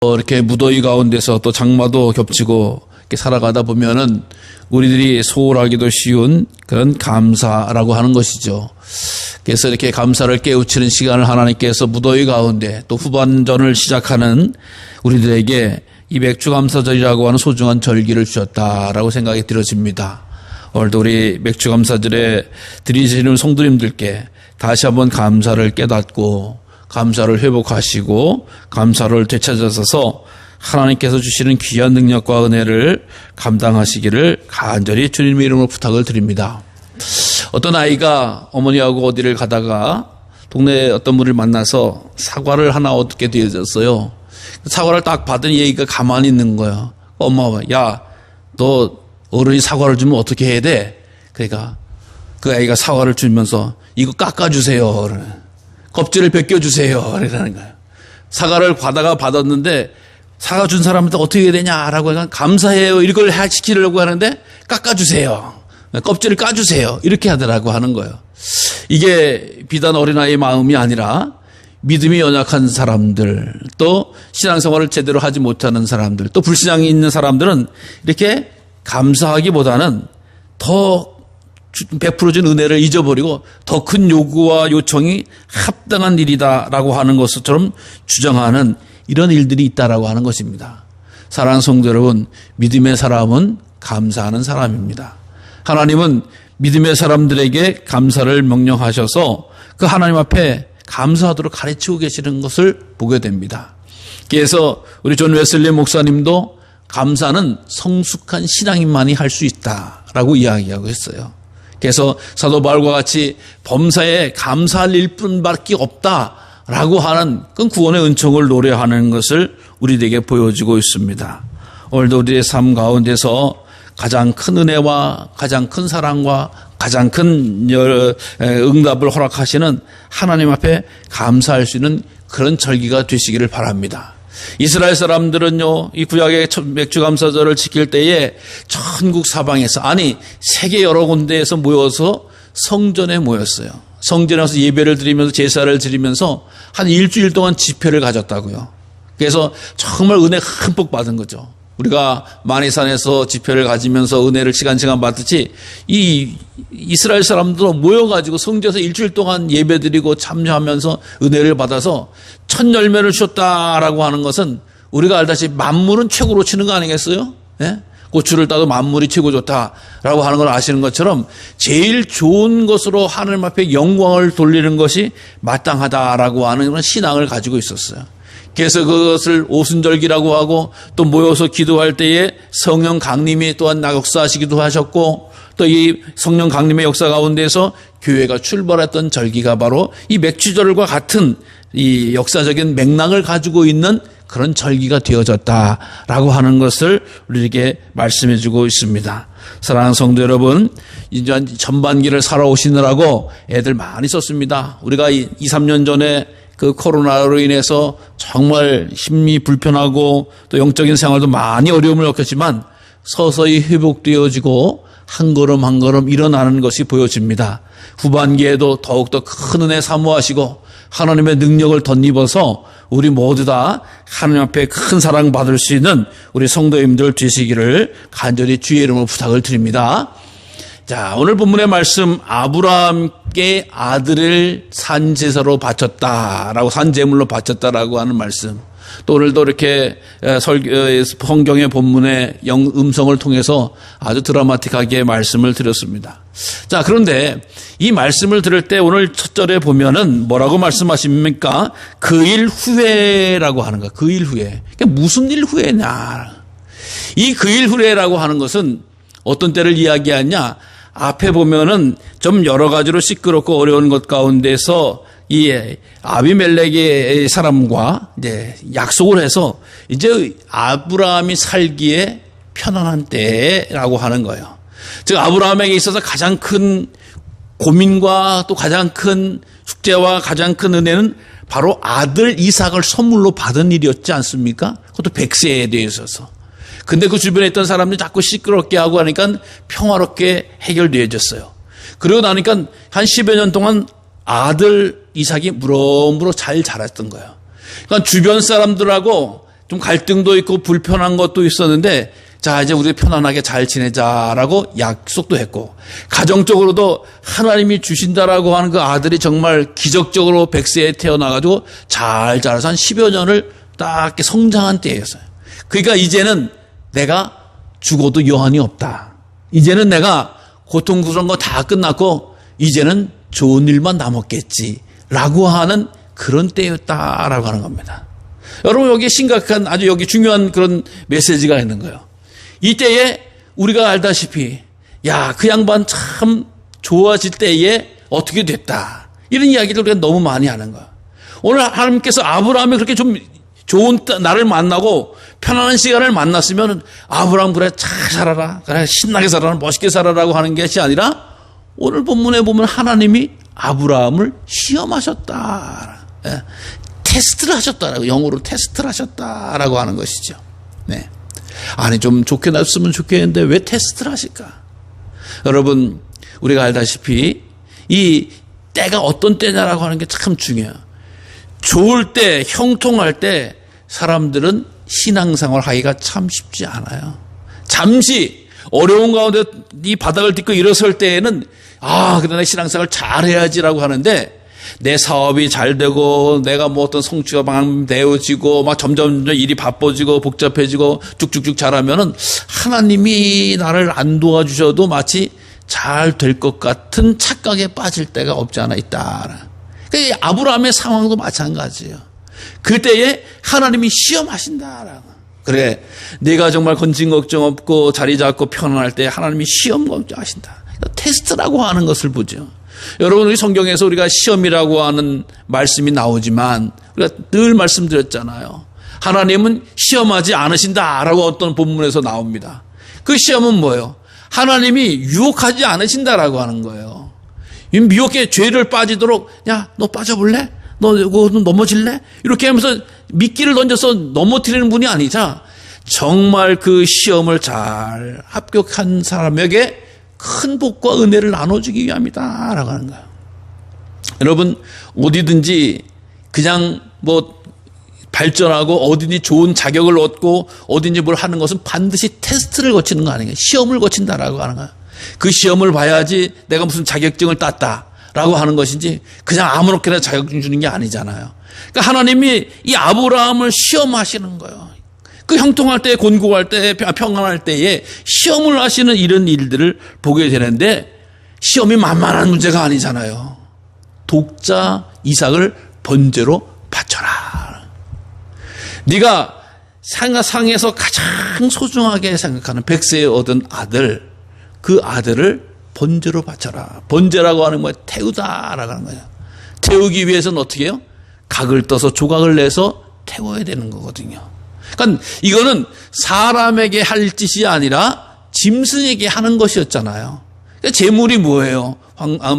이렇게 무더위 가운데서 또 장마도 겹치고 이렇게 살아가다 보면은 우리들이 소홀하기도 쉬운 그런 감사라고 하는 것이죠. 그래서 이렇게 감사를 깨우치는 시간을 하나님께서 무더위 가운데 또 후반전을 시작하는 우리들에게 이 맥주감사절이라고 하는 소중한 절기를 주셨다라고 생각이 들어집니다. 오늘도 우리 맥주감사절에 드리시는 성도님들께 다시 한번 감사를 깨닫고 감사를 회복하시고 감사를 되찾아서서 하나님께서 주시는 귀한 능력과 은혜를 감당하시기를 간절히 주님의 이름으로 부탁을 드립니다. 어떤 아이가 어머니하고 어디를 가다가 동네에 어떤 분을 만나서 사과를 하나 얻게 되어졌어요. 사과를 딱 받은 얘기가 가만히 있는 거예요. 엄마가 야, 너 어른이 사과를 주면 어떻게 해야 돼? 그러니까 그 아이가 사과를 주면서 이거 깎아주세요. 껍질을 벗겨주세요. 그러는 거예요. 사과를 받았는데 사과 준 사람한테 어떻게 해야 되냐라고 하니까 감사해요. 이걸 시키려고 하는데 깎아주세요. 껍질을 까주세요. 이렇게 하더라고 하는 거예요. 이게 비단 어린아이의 마음이 아니라 믿음이 연약한 사람들, 또 신앙생활을 제대로 하지 못하는 사람들, 또 불신앙이 있는 사람들은 이렇게 감사하기보다는 더 베풀어준 은혜를 잊어버리고 더 큰 요구와 요청이 합당한 일이다라고 하는 것처럼 주장하는 이런 일들이 있다라고 하는 것입니다. 사랑하는 성도 여러분, 믿음의 사람은 감사하는 사람입니다. 하나님은 믿음의 사람들에게 감사를 명령하셔서 그 하나님 앞에 감사하도록 가르치고 계시는 것을 보게 됩니다. 그래서 우리 존 웨슬리 목사님도 감사는 성숙한 신앙인만이 할 수 있다라고 이야기하고 있어요. 그래서 사도 바울과 같이 범사에 감사할 일뿐밖에 없다라고 하는 그 구원의 은총을 노래하는 것을 우리에게 보여주고 있습니다. 오늘도 우리의 삶 가운데서 가장 큰 은혜와 가장 큰 사랑과 가장 큰 응답을 허락하시는 하나님 앞에 감사할 수 있는 그런 절기가 되시기를 바랍니다. 이스라엘 사람들은요, 이 구약의 맥주감사절을 지킬 때에 전국 사방에서, 아니 세계 여러 군데에서 모여서 성전에 모였어요. 성전에 와서 예배를 드리면서 제사를 드리면서 한 일주일 동안 집회를 가졌다고요. 그래서 정말 은혜 흠뻑 받은 거죠. 우리가 만이산에서 집회를 가지면서 은혜를 시간 받듯이 이 이스라엘 사람들도 모여가지고 성전에서 일주일 동안 예배드리고 참여하면서 은혜를 받아서 첫 열매를 주셨다라고 하는 것은 우리가 알다시피 만물은 최고로 치는 거 아니겠어요? 예? 고추를 따도 만물이 최고 좋다라고 하는 걸 아시는 것처럼 제일 좋은 것으로 하나님 앞에 영광을 돌리는 것이 마땅하다라고 하는 그런 신앙을 가지고 있었어요. 그래서 그것을 오순절기라고 하고 또 모여서 기도할 때에 성령 강림이 또한 역사하시기도 하셨고 또 이 성령 강림의 역사 가운데서 교회가 출발했던 절기가 바로 이 맥주절과 같은 이 역사적인 맥락을 가지고 있는 그런 절기가 되어졌다라고 하는 것을 우리에게 말씀해 주고 있습니다. 사랑하는 성도 여러분, 이제 전반기를 살아오시느라고 애들 많이 썼습니다. 우리가 2, 3년 전에 그 코로나로 인해서 정말 심리 불편하고 또 영적인 생활도 많이 어려움을 겪었지만 서서히 회복되어지고 한 걸음 한 걸음 일어나는 것이 보여집니다. 후반기에도 더욱더 큰 은혜 사모하시고 하나님의 능력을 덧입어서 우리 모두 다 하나님 앞에 큰 사랑 받을 수 있는 우리 성도님들 되시기를 간절히 주의 이름으로 부탁을 드립니다. 자, 오늘 본문의 말씀, 아브라함께 아들을 산제사로 바쳤다라고, 산제물로 바쳤다라고 하는 말씀. 또 오늘도 이렇게 성경의 본문의 음성을 통해서 아주 드라마틱하게 말씀을 드렸습니다. 자, 그런데 이 말씀을 들을 때 오늘 첫 절에 보면은 뭐라고 말씀하십니까? 그 일 후에라고 하는 거야. 그 일 후에. 그러니까 무슨 일 후에냐. 이 그 일 후에라고 하는 것은 어떤 때를 이야기하냐? 앞에 보면은 좀 여러 가지로 시끄럽고 어려운 것 가운데서 이 아비멜렉의 사람과 이제 약속을 해서 이제 아브라함이 살기에 편안한 때라고 하는 거예요. 즉 아브라함에게 있어서 가장 큰 고민과 또 가장 큰 숙제와 가장 큰 은혜는 바로 아들 이삭을 선물로 받은 일이었지 않습니까? 그것도 100세에 대해서서. 근데 그 주변에 있던 사람들이 자꾸 시끄럽게 하고 하니까 평화롭게 해결되어졌어요. 그러고 나니까 한 10여 년 동안 아들 이삭이 무럭무럭 잘 자랐던 거예요. 그러니까 주변 사람들하고 좀 갈등도 있고 불편한 것도 있었는데 자, 이제 우리 편안하게 잘 지내자라고 약속도 했고, 가정적으로도 하나님이 주신다라고 하는 그 아들이 정말 기적적으로 100세에 태어나가지고 잘 자라서 한 10여 년을 딱 이렇게 성장한 때였어요. 그러니까 이제는 내가 죽어도 여한이 없다. 이제는 내가 고통스러운 거 다 끝났고 이제는 좋은 일만 남았겠지라고 하는 그런 때였다라고 하는 겁니다. 여러분, 여기 심각한 아주 여기 중요한 그런 메시지가 있는 거예요. 이때에 우리가 알다시피 야, 그 양반 참 좋아질 때에 어떻게 됐다. 이런 이야기를 우리가 너무 많이 하는 거야. 오늘 하나님께서 아브라함이 그렇게 좀 좋은 날을 만나고 편안한 시간을 만났으면 아브라함 그래 잘 살아라. 그래 신나게 살아라. 멋있게 살아라고 하는 것이 아니라 오늘 본문에 보면 하나님이 아브라함을 시험하셨다. 예, 테스트를 하셨다라고, 영어로 테스트를 하셨다라고 하는 것이죠. 네. 아니 좀 좋게 났으면 좋겠는데 왜 테스트를 하실까? 여러분, 우리가 알다시피 이 때가 어떤 때냐라고 하는 게 참 중요해요. 좋을 때, 형통할 때 사람들은 신앙생활 하기가 참 쉽지 않아요. 잠시 어려운 가운데 이 바닥을 딛고 일어설 때에는 그러나 신앙생활 잘해야지라고 하는데, 내 사업이 잘 되고 내가 뭐 어떤 성취가 막 되어지고 막 점점 일이 바빠지고 복잡해지고 쭉쭉쭉 자라면은 하나님이 나를 안 도와주셔도 마치 잘 될 것 같은 착각에 빠질 때가 없지 않아 있다. 그러니까 아브라함의 상황도 마찬가지예요. 그때에 하나님이 시험하신다라고. 그래, 네가 정말 건진 걱정 없고 자리 잡고 편안할 때 하나님이 시험 걱정하신다. 테스트라고 하는 것을 보죠. 여러분, 우리 성경에서 우리가 시험이라고 하는 말씀이 나오지만 우리가 늘 말씀드렸잖아요. 하나님은 시험하지 않으신다라고 어떤 본문에서 나옵니다. 그 시험은 뭐예요? 하나님이 유혹하지 않으신다라고 하는 거예요. 미혹에 죄를 빠지도록 야, 너 빠져볼래? 너 이거 넘어질래? 이렇게 하면서 미끼를 던져서 넘어뜨리는 분이 아니자 정말 그 시험을 잘 합격한 사람에게 큰 복과 은혜를 나눠주기 위함이다 라고 하는 거예요. 여러분, 어디든지 그냥 뭐 발전하고 어디든지 좋은 자격을 얻고 어디든지 뭘 하는 것은 반드시 테스트를 거치는 거 아니에요. 시험을 거친다라고 하는 거예요. 그 시험을 봐야지 내가 무슨 자격증을 땄다라고 하는 것이지 그냥 아무렇게나 자격증 주는 게 아니잖아요. 그러니까 하나님이 이 아브라함을 시험하시는 거예요. 그 형통할 때, 곤고할 때, 평안할 때에 시험을 하시는 이런 일들을 보게 되는데, 시험이 만만한 문제가 아니잖아요. 독자 이삭을 번제로 바쳐라. 네가 상에서 가장 소중하게 생각하는 100세에 얻은 아들, 그 아들을 번제로 바쳐라. 번제라고 하는 거예요. 태우다라고 하는 거예요. 태우기 위해서는 어떻게 해요? 각을 떠서 조각을 내서 태워야 되는 거거든요. 그러니까 이거는 사람에게 할 짓이 아니라 짐승에게 하는 것이었잖아요. 그러니까 제물이 뭐예요?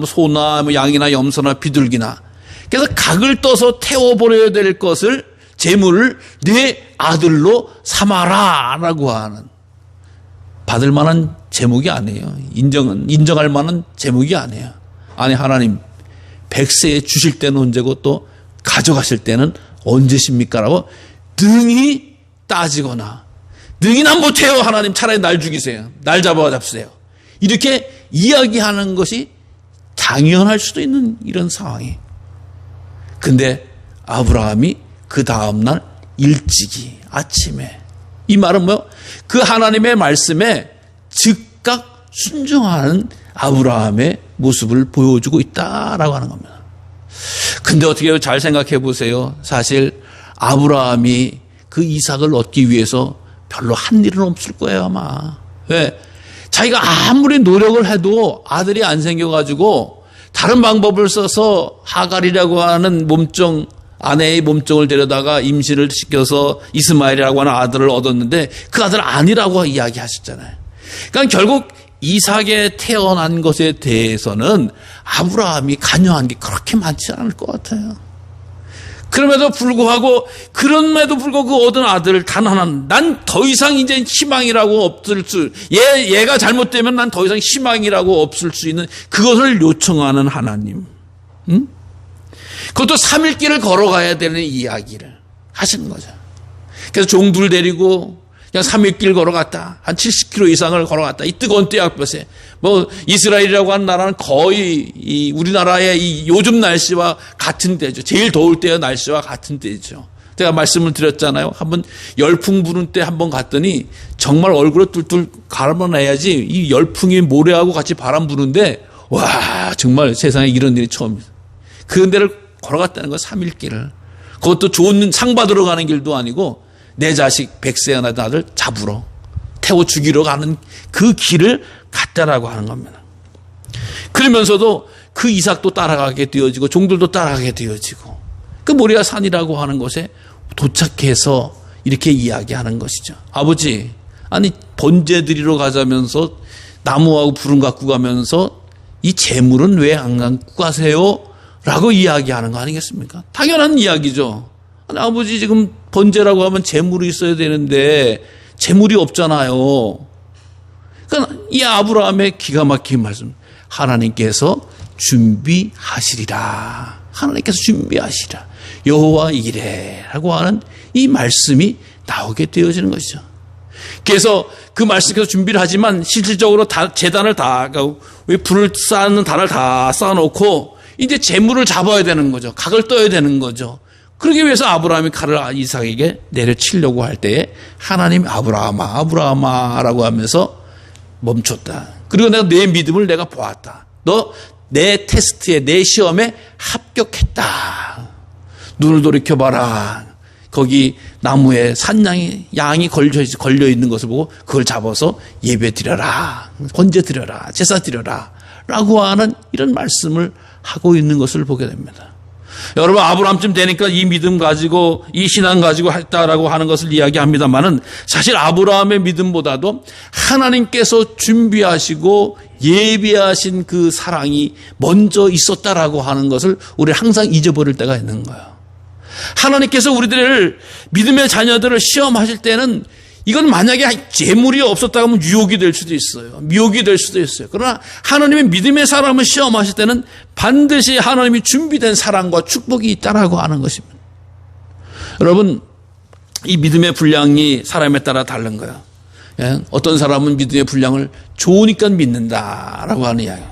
소나 양이나 염소나 비둘기나. 그래서 각을 떠서 태워버려야 될 것을, 제물을 내 아들로 삼아라라고 하는, 받을 만한 제목이 아니에요. 인정할 만한 제목이 아니에요. 아니, 하나님 100세에 주실 때는 언제고 또 가져가실 때는 언제십니까? 라고 등이 따지거나, 능이나 못해요 하나님, 차라리 날 죽이세요, 날 잡으세요, 이렇게 이야기하는 것이 당연할 수도 있는 이런 상황이. 근데 아브라함이 그 다음날 일찍이 아침에, 이 말은 뭐요? 그 하나님의 말씀에 즉각 순종하는 아브라함의 모습을 보여주고 있다라고 하는 겁니다. 근데 어떻게 해요? 잘 생각해 보세요. 사실 아브라함이 그 이삭을 얻기 위해서 별로 한 일은 없을 거예요, 아마. 왜? 자기가 아무리 노력을 해도 아들이 안 생겨가지고 다른 방법을 써서 하갈이라고 하는 몸종, 아내의 몸종을 데려다가 임신을 시켜서 이스마엘이라고 하는 아들을 얻었는데 그 아들 아니라고 이야기하셨잖아요. 그러니까 결국 이삭에 태어난 것에 대해서는 아브라함이 관여한 게 그렇게 많지 않을 것 같아요. 그럼에도 불구하고 그 얻은 아들 단 하나는, 난 더 이상 이제 희망이라고 없을 수, 얘가 잘못되면 난 더 이상 희망이라고 없을 수 있는 그것을 요청하는 하나님. 응? 그것도 3일 길을 걸어가야 되는 이야기를 하시는 거죠. 그래서 종들 데리고 그냥 3일길 걸어갔다. 한 70km 이상을 걸어갔다. 이 뜨거운 떼약볕에. 이스라엘이라고 하는 나라는 거의 우리나라의 이 요즘 날씨와 같은 때죠. 제일 더울 때의 날씨와 같은 때죠. 제가 말씀을 드렸잖아요. 한번 열풍 부는 때 한번 갔더니 정말 얼굴에 뚫뚫 갈아내야지 이 열풍이 모래하고 같이 바람 부는데 와, 정말 세상에 이런 일이 처음이다. 그런 데를 걸어갔다는 거 3일길을. 그것도 좋은 상 받으러 가는 길도 아니고 내 자식 100세가 난 아들 잡으러 태워 죽이러 가는 그 길을 갔다라고 하는 겁니다. 그러면서도 그 이삭도 따라가게 되어지고 종들도 따라가게 되어지고 그 모리아 산이라고 하는 곳에 도착해서 이렇게 이야기하는 것이죠. 아버지, 아니 번제 드리러 가자면서 나무하고 불은 갖고 가면서 이 재물은 왜 안 갖고 가세요? 라고 이야기하는 거 아니겠습니까? 당연한 이야기죠. 아니, 아버지 지금 번제라고 하면 재물이 있어야 되는데 재물이 없잖아요. 그러니까 이 아브라함의 기가 막힌 말씀. 하나님께서 준비하시리라. 하나님께서 준비하시리라. 여호와 이레라고 하는 이 말씀이 나오게 되어지는 것이죠. 그래서 그 말씀께서 준비를 하지만 실질적으로 제단을 다 불을 쌓는 단을 다 쌓아놓고 이제 재물을 잡아야 되는 거죠. 각을 떠야 되는 거죠. 그러기 위해서 아브라함이 칼을 이삭에게 내려치려고 할 때에 하나님 아브라함아라고 하면서 멈췄다. 그리고 내가 내 믿음을 내가 보았다. 너 내 테스트에 내 시험에 합격했다. 눈을 돌이켜봐라. 거기 나무에 양이 걸려 있는 것을 보고 그걸 잡아서 예배 드려라. 번제 드려라. 제사 드려라. 라고 하는 이런 말씀을 하고 있는 것을 보게 됩니다. 여러분, 아브라함쯤 되니까 이 믿음 가지고 이 신앙 가지고 했다라고 하는 것을 이야기합니다만은 사실 아브라함의 믿음보다도 하나님께서 준비하시고 예비하신 그 사랑이 먼저 있었다라고 하는 것을 우리 항상 잊어버릴 때가 있는 거예요. 하나님께서 우리들을 믿음의 자녀들을 시험하실 때는 이건 만약에 재물이 없었다고 하면 유혹이 될 수도 있어요. 미혹이 될 수도 있어요. 그러나 하나님의 믿음의 사람을 시험하실 때는 반드시 하나님이 준비된 사랑과 축복이 있다라고 하는 것입니다. 여러분, 이 믿음의 분량이 사람에 따라 다른 거예요. 어떤 사람은 믿음의 분량을 좋으니까 믿는다라고 하는 이야기예요.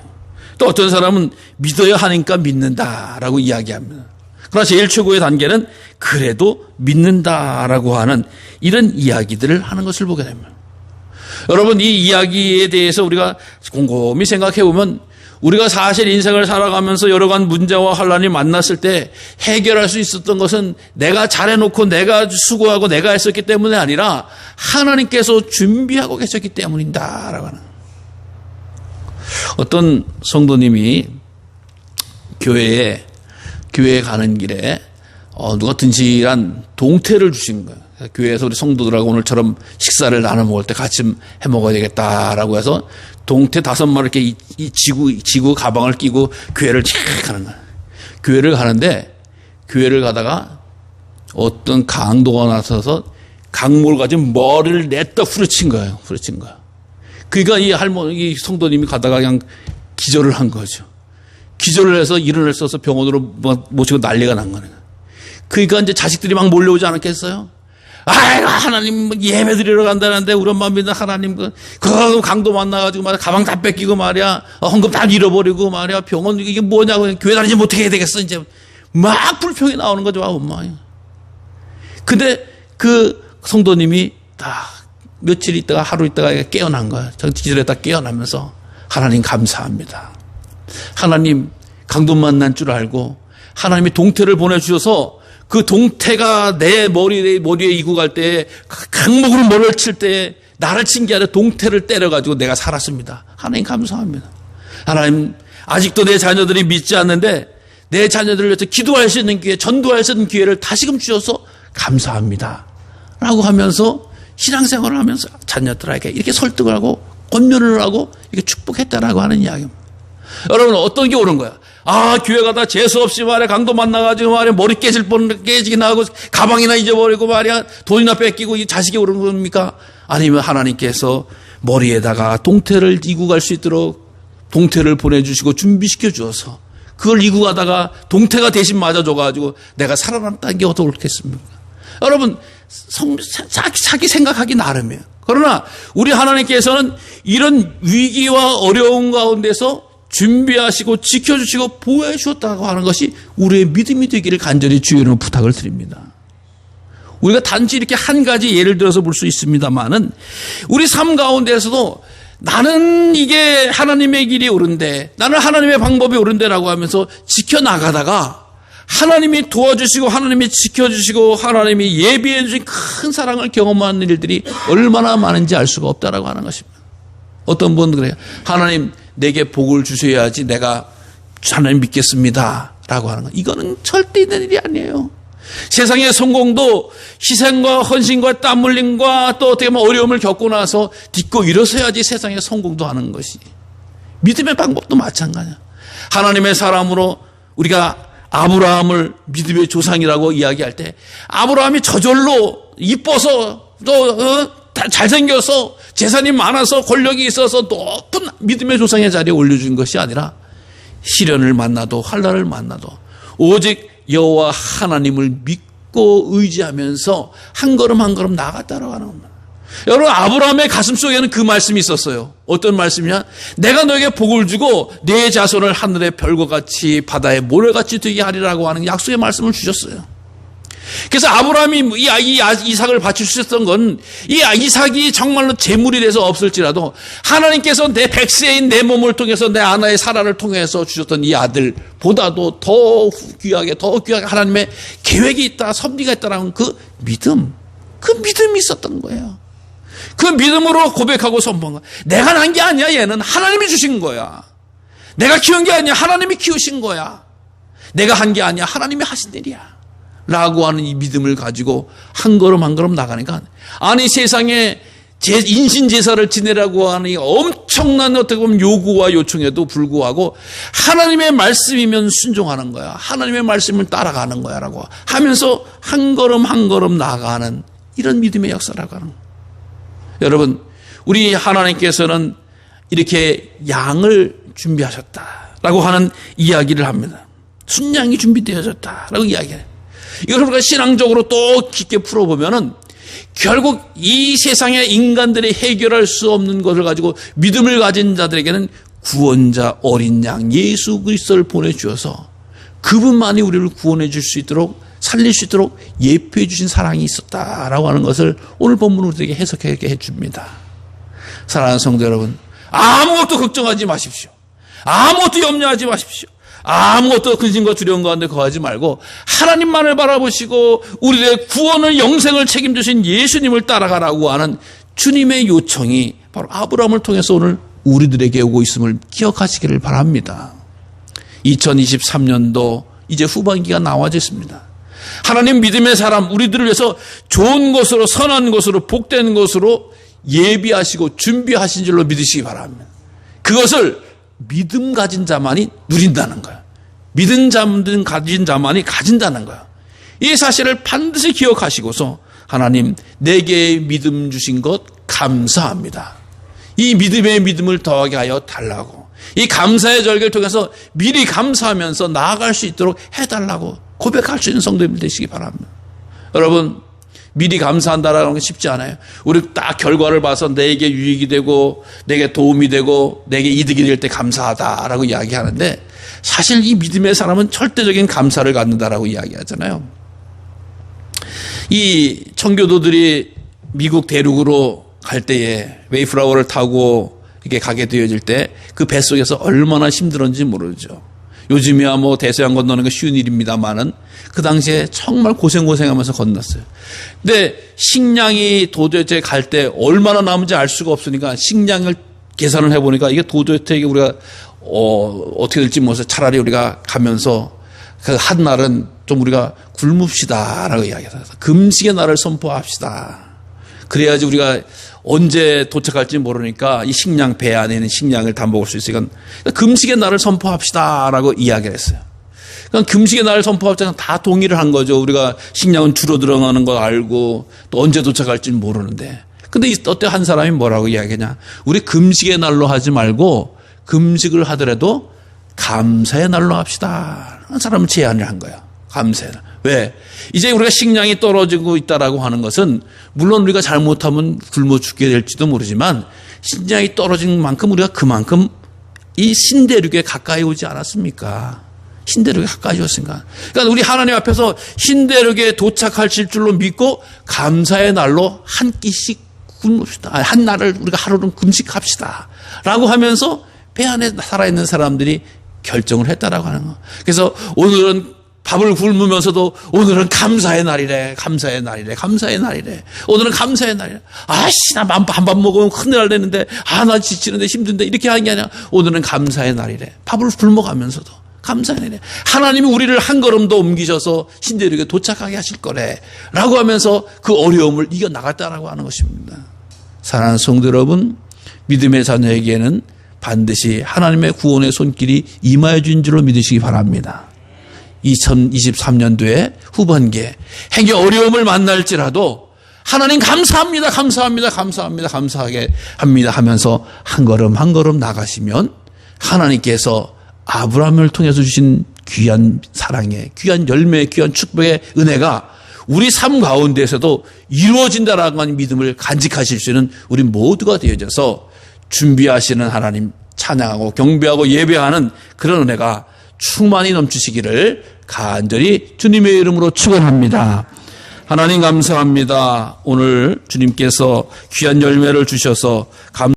또 어떤 사람은 믿어야 하니까 믿는다라고 이야기합니다. 그러나 제일 최고의 단계는 그래도 믿는다라고 하는 이런 이야기들을 하는 것을 보게 됩니다. 여러분, 이 이야기에 대해서 우리가 곰곰이 생각해 보면 우리가 사실 인생을 살아가면서 여러 가지 문제와 환란이 만났을 때 해결할 수 있었던 것은 내가 잘해놓고 내가 수고하고 내가 했었기 때문이 아니라 하나님께서 준비하고 계셨기 때문이다라고 하는. 어떤 성도님이 교회에 가는 길에 누가 든실한 동태를 주신 거예요. 교회에서 우리 성도들하고 오늘처럼 식사를 나눠 먹을 때 같이 해 먹어야 되겠다라고 해서 동태 5마리 이렇게 지구 가방을 끼고 교회를 쫙 가는 거예요. 교회를 가는데 교회를 가다가 어떤 강도가 나서서 강목을 가지고 머리를 냈다 후려친 거예요. 그러니까 이 성도님이 가다가 그냥 기절을 한 거죠. 기절을 해서 일어날 수 없어서 병원으로 모시고 난리가 난 거예요. 그러니까 이제 자식들이 막 몰려오지 않았겠어요? 아이고, 하나님 예배 드리러 간다는데 우리 엄마 믿는 하나님 그 강도 만나가지고 말이야 가방 다 뺏기고 말이야 헌금 다 잃어버리고 말이야 병원 이게 뭐냐고 교회 다니지 못하게 해야 되겠어 이제 막 불평이 나오는 거죠. 엄마. 근데 그 성도님이 다 며칠 있다가 하루 있다가 깨어난 거야. 기절했다 깨어나면서 하나님 감사합니다. 하나님 강도 만난 줄 알고 하나님이 동태를 보내주셔서 그 동태가 내 머리에 이고 갈 때 강목으로 머리를 칠 때 나를 친 게 아니라 동태를 때려가지고 내가 살았습니다. 하나님 감사합니다. 하나님 아직도 내 자녀들이 믿지 않는데 내 자녀들을 위해서 기도할 수 있는 기회, 전도할 수 있는 기회를 다시금 주셔서 감사합니다. 라고 하면서 신앙생활을 하면서 자녀들에게 이렇게 설득을 하고 권면을 하고 이렇게 축복했다라고 하는 이야기입니다. 여러분, 어떤 게 오는 거야? 교회 가다 재수없이 말이야, 강도 만나가지고 말이야, 머리 깨지긴 하고, 가방이나 잊어버리고 말이야, 돈이나 뺏기고, 이 자식이 오는 겁니까? 아니면 하나님께서 머리에다가 동태를 이고 갈 수 있도록 동태를 보내주시고 준비시켜 주어서, 그걸 이고 가다가 동태가 대신 맞아줘가지고 내가 살아남다는 게 어떻겠습니까? 여러분, 자기 생각하기 나름이에요. 그러나 우리 하나님께서는 이런 위기와 어려운 가운데서 준비하시고 지켜주시고 보호해 주셨다고 하는 것이 우리의 믿음이 되기를 간절히 주의 이름으로 부탁을 드립니다. 우리가 단지 이렇게 한 가지 예를 들어서 볼 수 있습니다만은 우리 삶 가운데서도 나는 이게 하나님의 길이 옳은데, 나는 하나님의 방법이 옳은데라고 하면서 지켜나가다가 하나님이 도와주시고 하나님이 지켜주시고 하나님이 예비해 주신 큰 사랑을 경험하는 일들이 얼마나 많은지 알 수가 없다라고 하는 것입니다. 어떤 분은 그래요. 하나님 내게 복을 주셔야지 내가 하나님 믿겠습니다 라고 하는 거. 이거는 절대 있는 일이 아니에요. 세상의 성공도 희생과 헌신과 땀 흘림과 또 어떻게 보면 어려움을 겪고 나서 딛고 일어서야지 세상의 성공도 하는 것이. 믿음의 방법도 마찬가지야. 하나님의 사람으로 우리가 아브라함을 믿음의 조상이라고 이야기할 때 아브라함이 저절로 이뻐서 또 잘생겨서 재산이 많아서 권력이 있어서 높은 믿음의 조상의 자리에 올려준 것이 아니라 시련을 만나도 환난을 만나도 오직 여호와 하나님을 믿고 의지하면서 한 걸음 한 걸음 나아갔다라고 하는 겁니다. 여러분, 아브라함의 가슴속에는 그 말씀이 있었어요. 어떤 말씀이냐? 내가 너에게 복을 주고 내 자손을 하늘의 별과 같이 바다의 모래같이 되게 하리라고 하는 약속의 말씀을 주셨어요. 그래서 아브라함이 이 이삭을 바쳐주셨던 건 이 이삭이 정말로 재물이 돼서 없을지라도 하나님께서 내 백세인 내 몸을 통해서 내 아나의 사라를 통해서 주셨던 이 아들보다도 더 귀하게 하나님의 계획이 있다, 섭리가 있다라는 그 믿음이 있었던 거예요. 그 믿음으로 고백하고 선포한 거야. 내가 난 게 아니야. 얘는 하나님이 주신 거야. 내가 키운 게 아니야. 하나님이 키우신 거야. 내가 한 게 아니야. 하나님이 하신 일이야. 라고 하는 이 믿음을 가지고 한 걸음 한 걸음 나가니까, 아니 세상에 인신제사를 지내라고 하는 이 엄청난 어떻게 보면 요구와 요청에도 불구하고 하나님의 말씀이면 순종하는 거야. 하나님의 말씀을 따라가는 거야 라고 하면서 한 걸음 한 걸음 나아가는 이런 믿음의 역사라고 하는 거야. 여러분, 우리 하나님께서는 이렇게 양을 준비하셨다라고 하는 이야기를 합니다. 순양이 준비되어졌다라고 이야기해요. 이걸 우리가 신앙적으로 또 깊게 풀어보면은 결국 이 세상의 인간들이 해결할 수 없는 것을 가지고 믿음을 가진 자들에게는 구원자 어린 양 예수 그리스도를 보내주셔서 그분만이 우리를 구원해 줄 수 있도록 살릴 수 있도록 예표해 주신 사랑이 있었다라고 하는 것을 오늘 본문으로 우리에게 해석하게 해줍니다. 사랑하는 성도 여러분, 아무것도 걱정하지 마십시오. 아무것도 염려하지 마십시오. 아무것도 근심과 두려움 가운데 거하지 말고 하나님만을 바라보시고 우리의 구원을 영생을 책임지신 예수님을 따라가라고 하는 주님의 요청이 바로 아브라함을 통해서 오늘 우리들에게 오고 있음을 기억하시기를 바랍니다. 2023년도 이제 후반기가 나와졌습니다. 하나님 믿음의 사람 우리들을 위해서 좋은 것으로 선한 것으로 복된 것으로 예비하시고 준비하신 줄로 믿으시기 바랍니다. 그것을 믿음 가진 자만이 누린다는 거야. 믿음 가진 자만이 가진다는 거야. 이 사실을 반드시 기억하시고서 하나님 내게 믿음 주신 것 감사합니다. 이 믿음의 믿음을 더하게 하여 달라고, 이 감사의 절개를 통해서 미리 감사하면서 나아갈 수 있도록 해달라고 고백할 수 있는 성도님들 되시기 바랍니다. 여러분, 미리 감사한다라는 건 쉽지 않아요. 우리 딱 결과를 봐서 내게 유익이 되고 내게 도움이 되고 내게 이득이 될 때 감사하다라고 이야기하는데, 사실 이 믿음의 사람은 절대적인 감사를 갖는다라고 이야기하잖아요. 이 청교도들이 미국 대륙으로 갈 때에 웨이플라워를 타고 이렇게 가게 되어질 때 그 뱃속에서 얼마나 힘들었는지 모르죠. 요즘이야 뭐 대서양 건너는 거 쉬운 일입니다만은 그 당시에 정말 고생하면서 건넜어요. 근데 식량이 도저히 갈 때 얼마나 남은지 알 수가 없으니까 식량을 계산을 해보니까 이게 도저히 우리가 어떻게 될지 모르겠어요. 차라리 우리가 가면서 그 한 날은 좀 우리가 굶읍시다라고 이야기해서 금식의 날을 선포합시다. 그래야지 우리가 언제 도착할지 모르니까 이 식량, 배 안에 있는 식량을 다 먹을 수 있으니까 금식의 날을 선포합시다라고 이야기를 했어요. 그러니까 금식의 날을 선포합시다 다 동의를 한 거죠. 우리가 식량은 줄어들어가는 걸 알고 또 언제 도착할지는 모르는데. 근데 어때 한 사람이 뭐라고 이야기하냐. 우리 금식의 날로 하지 말고 금식을 하더라도 감사의 날로 합시다. 한 사람은 제안을 한 거야. 감사의 날. 왜? 이제 우리가 식량이 떨어지고 있다라고 하는 것은 물론 우리가 잘못하면 굶어 죽게 될지도 모르지만 식량이 떨어진 만큼 우리가 그만큼 이 신대륙에 가까이 오지 않았습니까? 신대륙에 가까이 왔으니까. 그러니까 우리 하나님 앞에서 신대륙에 도착하실 줄로 믿고 감사의 날로 한 끼씩 굶읍시다. 한 날을 우리가 하루는 금식합시다. 라고 하면서 배 안에 살아있는 사람들이 결정을 했다라고 하는 거. 그래서 오늘은 밥을 굶으면서도 오늘은 감사의 날이래. 감사의 날이래. 감사의 날이래. 오늘은 감사의 날이래. 아씨, 나 한 밥 먹으면 큰일 날 되는데, 나 지치는데 힘든데 이렇게 하는 게 아니라 오늘은 감사의 날이래. 밥을 굶어가면서도 감사의 날이래. 하나님이 우리를 한 걸음도 옮기셔서 신대륙에 도착하게 하실 거래. 라고 하면서 그 어려움을 이겨나갔다라고 하는 것입니다. 사랑하는 성도 여러분, 믿음의 자녀에게는 반드시 하나님의 구원의 손길이 임하여 준 줄로 믿으시기 바랍니다. 2023년도에 후반기에 행여 어려움을 만날지라도 하나님 감사합니다, 감사합니다, 감사합니다, 감사하게 합니다 하면서 한 걸음 한 걸음 나가시면 하나님께서 아브라함을 통해서 주신 귀한 사랑의, 귀한 열매의, 귀한 축복의 은혜가 우리 삶 가운데에서도 이루어진다라고 하는 믿음을 간직하실 수 있는 우리 모두가 되어져서 준비하시는 하나님 찬양하고 경배하고 예배하는 그런 은혜가 충만히 넘치시기를 간절히 주님의 이름으로 축원합니다. 하나님 감사합니다. 오늘 주님께서 귀한 열매를 주셔서